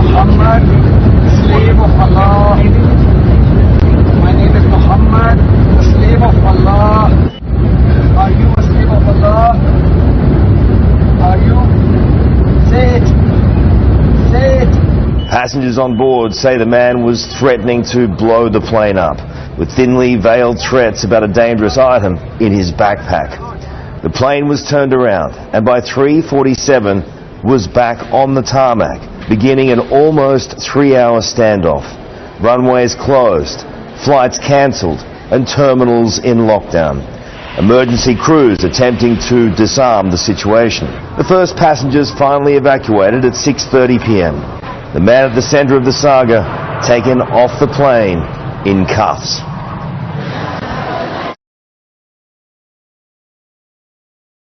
Muhammad, the slave of Allah. My name is Muhammad, the slave of Allah. Are you a slave of Allah? Are you? Say it. Say it. Passengers on board say the man was threatening to blow the plane up, with thinly veiled threats about a dangerous item in his backpack. The plane was turned around, and by 3:47 was back on the tarmac, beginning an almost 3-hour standoff. Runways closed, flights cancelled, and terminals in lockdown. Emergency crews attempting to disarm the situation. The first passengers finally evacuated at 6:30 p.m. The man at the center of the saga taken off the plane in cuffs.